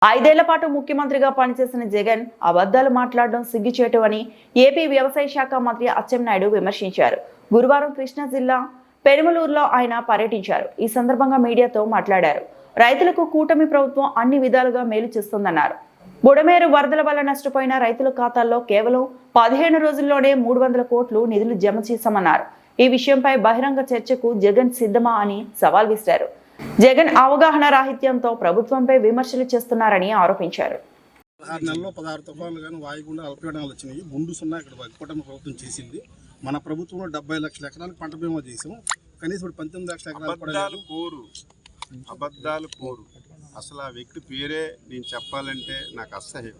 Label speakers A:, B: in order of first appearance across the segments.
A: ఐదేళ్ల పాటు ముఖ్యమంత్రిగా పనిచేసిన జగన్ అబద్ధాలు మాట్లాడడం సిగ్గుచేటు అని ఏపీ వ్యవసాయ శాఖ మంత్రి అచ్చెన్నాయుడు విమర్శించారు. గురువారం కృష్ణా జిల్లా పెనుమలూరులో ఆయన పర్యటించారు. ఈ సందర్భంగా మీడియాతో మాట్లాడారు. రైతులకు కూటమి ప్రభుత్వం అన్ని విధాలుగా మేలు చేస్తుందన్నారు. బుడమేరు వరదల వల్ల నష్టపోయిన రైతుల ఖాతాల్లో కేవలం 15 రోజుల్లోనే 300 కోట్లు నిధులు జమ చేశామన్నారు. ఈ విషయంపై బహిరంగ చర్చకు జగన్ సిద్ధమా అని సవాల్ విసిరారు. జగన్ అవగాహన రాహిత్యంతో ప్రభుత్వంపై విమర్శలు చేస్తున్నారని ఆరోపించారు.
B: 6 నెలల్లో 16 తుఫాన్లు కానీ వాయుగుండా అల్పపీడనాలు వచ్చినాయి. ముందు సున్నా ఇక్కడ కూటమి ప్రభుత్వం చేసింది. మన ప్రభుత్వంలో 70 లక్షల ఎకరాలకు పంట బీమా చేసాం. కనీసం 19 లక్షల ఎకరాలు
C: అబద్ధాలు కోరు. అసలు ఆ వ్యక్తి పేరే నేను చెప్పాలంటే నాకు అసహ్యం.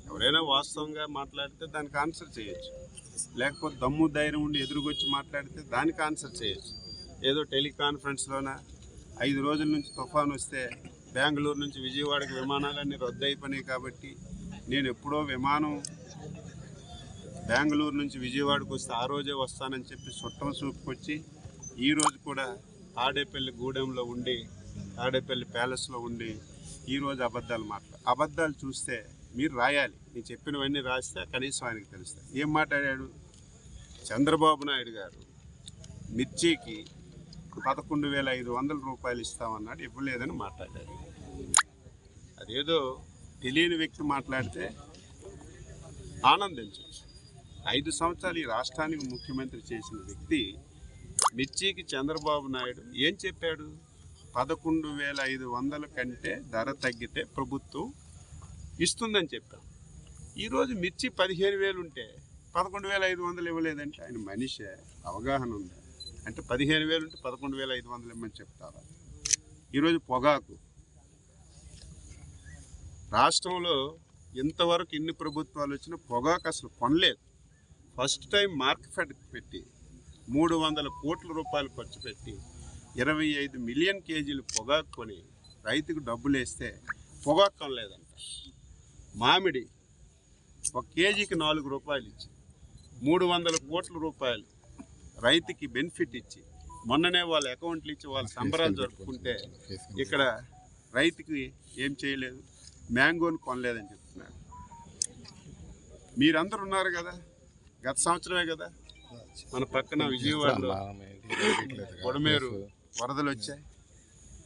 C: ఎవరైనా వాస్తవంగా మాట్లాడితే దానికి ఆన్సర్ చేయొచ్చు, లేకపోతే దమ్ము ధైర్యం ఉండి ఎదురుకొచ్చి మాట్లాడితే దానికి ఆన్సర్ చేయొచ్చు. ఏదో టెలికాన్ఫరెన్స్లోన 5 రోజుల నుంచి తుఫాను వస్తే బెంగళూరు నుంచి విజయవాడకి విమానాలన్నీ రద్దు అయిపోయినాయి కాబట్టి నేను ఎప్పుడో విమానం బెంగళూరు నుంచి విజయవాడకు వస్తే ఆ రోజే వస్తానని చెప్పి చుట్టం చూపుకొచ్చి ఈరోజు కూడా తాడేపల్లి గూడెంలో ఉండి తాడేపల్లి ప్యాలెస్లో ఉండి ఈరోజు అబద్ధాలు చూస్తే మీరు రాయాలి. నేను చెప్పినవన్నీ రాస్తే కనీసం ఆయనకు తెలుస్తాయి. ఏం మాట్లాడాడు? చంద్రబాబు నాయుడు గారు మిర్చికి 11,500 రూపాయలు ఇస్తామన్నాడు, ఇవ్వలేదని మాట్లాడాడు. అదేదో తెలియని వ్యక్తి మాట్లాడితే ఆనందించవచ్చు. 5 సంవత్సరాలు ఈ రాష్ట్రానికి ముఖ్యమంత్రి చేసిన వ్యక్తి మిర్చికి చంద్రబాబు నాయుడు ఏం చెప్పాడు? 11,500 కంటే ధర తగ్గితే ప్రభుత్వం ఇస్తుందని చెప్పాం. ఈరోజు మిర్చి 15,000 ఉంటే 11,500 ఇవ్వలేదంటే ఆయన మనిషి అవగాహన ఉంది. అంటే 15,000 ఉంటే 11,500 ఇవ్వమని చెప్తారా? ఈరోజు పొగాకు రాష్ట్రంలో ఇంతవరకు ఎన్ని ప్రభుత్వాలు వచ్చినా పొగాకు అసలు కొనలేదు. ఫస్ట్ టైం మార్కెట్ పెట్టి 300 కోట్ల రూపాయలు ఖర్చు పెట్టి 25 మిలియన్ కేజీలు పొగాకు కొని రైతుకు డబ్బులు వేస్తే పొగాకు కొనలేదంట. మామిడి 1 కేజీకి 4 రూపాయలు ఇచ్చి 300 కోట్ల రూపాయలు రైతుకి బెనిఫిట్ ఇచ్చి మొన్ననే వాళ్ళ అకౌంట్లు ఇచ్చి వాళ్ళ సంబరాలు జరుపుకుంటే ఇక్కడ రైతుకి ఏం చేయలేదు, మ్యాంగోని కొనలేదని చెప్తున్నారు. మీరందరూ ఉన్నారు కదా, గత సంవత్సరమే కదా మన పక్కన విజయవాడలో బుడమేరు వరదలు వచ్చాయి.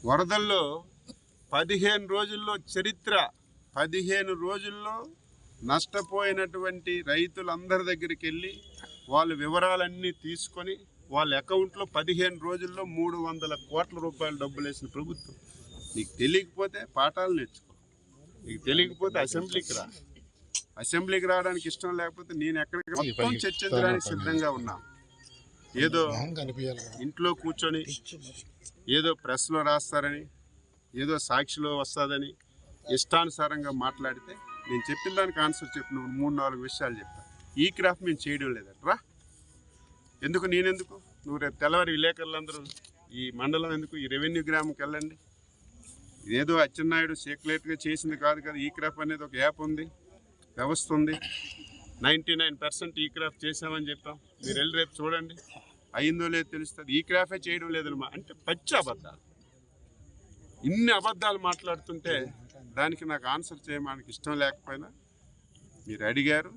C: వరదల్లో 15 రోజుల్లో చరిత్ర 15 రోజుల్లో నష్టపోయినటువంటి రైతులందరి దగ్గరికి వెళ్ళి వాళ్ళ వివరాలన్నీ తీసుకొని వాళ్ళ అకౌంట్లో 15 రోజుల్లో 300 కోట్ల రూపాయలు డబ్బులు వేసిన ప్రభుత్వం. నీకు తెలియకపోతే పాఠాలు నేర్చుకో, నీకు తెలియకపోతే అసెంబ్లీకి రావడానికి ఇష్టం లేకపోతే నేను ఎక్కడికి మొత్తం చర్చించడానికి సిద్ధంగా ఉన్నా. ఏదో ఇంట్లో కూర్చొని ఏదో ప్రెస్లో రాస్తారని ఏదో సాక్షిలో వస్తుందని ఇష్టానుసారంగా మాట్లాడితే నేను చెప్పిన దానికి ఆన్సర్ చెప్పిన 3-4 విషయాలు చెప్పాను. ఈ క్రాఫ్ట్ మేము చేయడం లేదట్రా. ఎందుకు నేనెందుకు? నువ్వు రేపు తెల్లవారి విలేకరులందరూ ఈ మండలం ఎందుకు, ఈ రెవెన్యూ గ్రామంకి వెళ్ళండి. ఇదేదో అచ్చెన్నాయుడు సీక్రెట్గా చేసింది కాదు కదా. ఈ క్రాఫ్ట్ అనేది ఒక యాప్ ఉంది, వ్యవస్థ ఉంది. 99% ఈ క్రాఫ్ట్ చేసామని చెప్పాం. మీరు వెళ్ళి రేపు చూడండి, అయిందో లేదో తెలుస్తుంది. ఈ క్రాఫ్టే చేయడం లేదన్నమా అంటే పచ్చి అబద్ధాలు. ఇన్ని అబద్ధాలు మాట్లాడుతుంటే దానికి నాకు ఆన్సర్ చేయడానికి ఇష్టం లేకపోయినా మీరు అడిగారు.